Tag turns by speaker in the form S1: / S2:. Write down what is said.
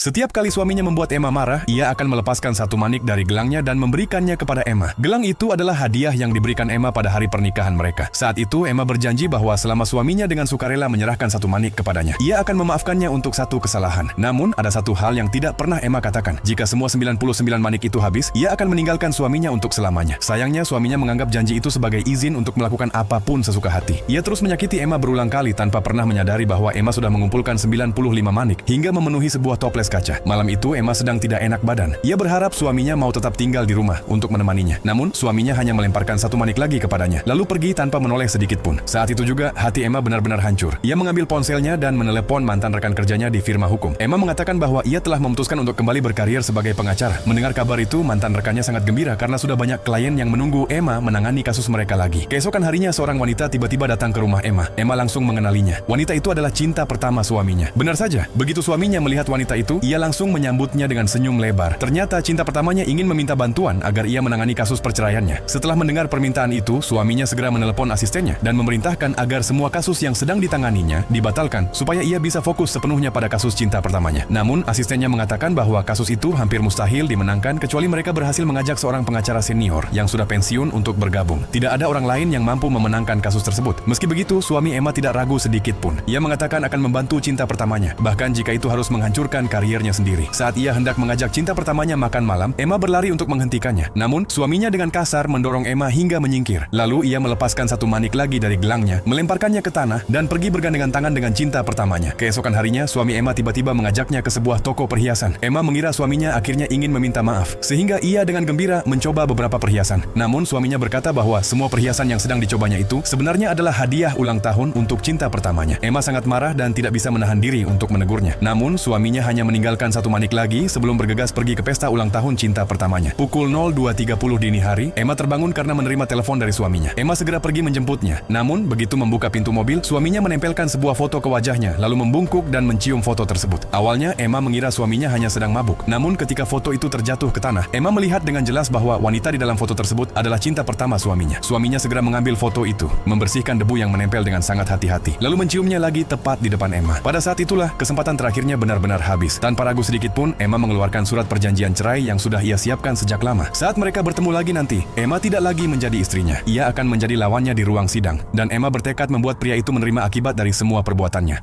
S1: Setiap kali suaminya membuat Emma marah, ia akan melepaskan satu manik dari gelangnya dan memberikannya kepada Emma. Gelang itu adalah hadiah yang diberikan Emma pada hari pernikahan mereka. Saat itu, Emma berjanji bahwa selama suaminya dengan sukarela menyerahkan satu manik kepadanya, ia akan memaafkannya untuk satu kesalahan. Namun, ada satu hal yang tidak pernah Emma katakan. Jika semua 99 manik itu habis, ia akan meninggalkan suaminya untuk selamanya. Sayangnya, suaminya menganggap janji itu sebagai izin untuk melakukan apapun sesuka hati. Ia terus menyakiti Emma berulang kali tanpa pernah menyadari bahwa Emma sudah mengumpulkan 95 manik hingga memenuhi sebuah toples kaca. Malam itu Emma sedang tidak enak badan. Ia berharap suaminya mau tetap tinggal di rumah untuk menemaninya. Namun suaminya hanya melemparkan satu manik lagi kepadanya, lalu pergi tanpa menoleh sedikit pun. Saat itu juga hati Emma benar-benar hancur. Ia mengambil ponselnya dan menelepon mantan rekan kerjanya di firma hukum. Emma mengatakan bahwa ia telah memutuskan untuk kembali berkarir sebagai pengacara. Mendengar kabar itu, mantan rekannya sangat gembira karena sudah banyak klien yang menunggu Emma menangani kasus mereka lagi. Keesokan harinya seorang wanita tiba-tiba datang ke rumah Emma. Emma langsung mengenalinya. Wanita itu adalah cinta pertama suaminya. Benar saja, begitu suaminya melihat wanita itu, ia langsung menyambutnya dengan senyum lebar. Ternyata cinta pertamanya ingin meminta bantuan agar ia menangani kasus perceraiannya. Setelah mendengar permintaan itu, suaminya segera menelepon asistennya dan memerintahkan agar semua kasus yang sedang ditanganinya dibatalkan supaya ia bisa fokus sepenuhnya pada kasus cinta pertamanya. Namun, asistennya mengatakan bahwa kasus itu hampir mustahil dimenangkan kecuali mereka berhasil mengajak seorang pengacara senior yang sudah pensiun untuk bergabung. Tidak ada orang lain yang mampu memenangkan kasus tersebut. Meski begitu, suami Emma tidak ragu sedikit pun. Ia mengatakan akan membantu cinta pertamanya, bahkan jika itu harus menghancurkan kariernya sendiri. Saat ia hendak mengajak cinta pertamanya makan malam, Emma berlari untuk menghentikannya. Namun, suaminya dengan kasar mendorong Emma hingga menyingkir. Lalu, ia melepaskan satu manik lagi dari gelangnya, melemparkannya ke tanah, dan pergi bergandengan tangan dengan cinta pertamanya. Keesokan harinya, suami Emma tiba-tiba mengajaknya ke sebuah toko perhiasan. Emma mengira suaminya akhirnya ingin meminta maaf, sehingga ia dengan gembira mencoba beberapa perhiasan. Namun, suaminya berkata bahwa semua perhiasan yang sedang dicobanya itu sebenarnya adalah hadiah ulang tahun untuk cinta pertamanya. Emma sangat marah dan tidak bisa menahan diri untuk menegurnya. Namun, suaminya hanya meninggalkan satu manik lagi sebelum bergegas pergi ke pesta ulang tahun cinta pertamanya. Pukul 02.30 dini hari, Emma terbangun karena menerima telepon dari suaminya. Emma segera pergi menjemputnya. Namun, begitu membuka pintu mobil, suaminya menempelkan sebuah foto ke wajahnya, lalu membungkuk dan mencium foto tersebut. Awalnya, Emma mengira suaminya hanya sedang mabuk. Namun, ketika foto itu terjatuh ke tanah, Emma melihat dengan jelas bahwa wanita di dalam foto tersebut adalah cinta pertama suaminya. Suaminya segera mengambil foto itu, membersihkan debu yang menempel dengan sangat hati-hati, lalu menciumnya lagi tepat di depan Emma. Pada saat itulah, kesempatan terakhirnya benar-benar habis. Tanpa ragu sedikit pun, Emma mengeluarkan surat perjanjian cerai yang sudah ia siapkan sejak lama. Saat mereka bertemu lagi nanti, Emma tidak lagi menjadi istrinya. Ia akan menjadi lawannya di ruang sidang. Dan Emma bertekad membuat pria itu menerima akibat dari semua perbuatannya.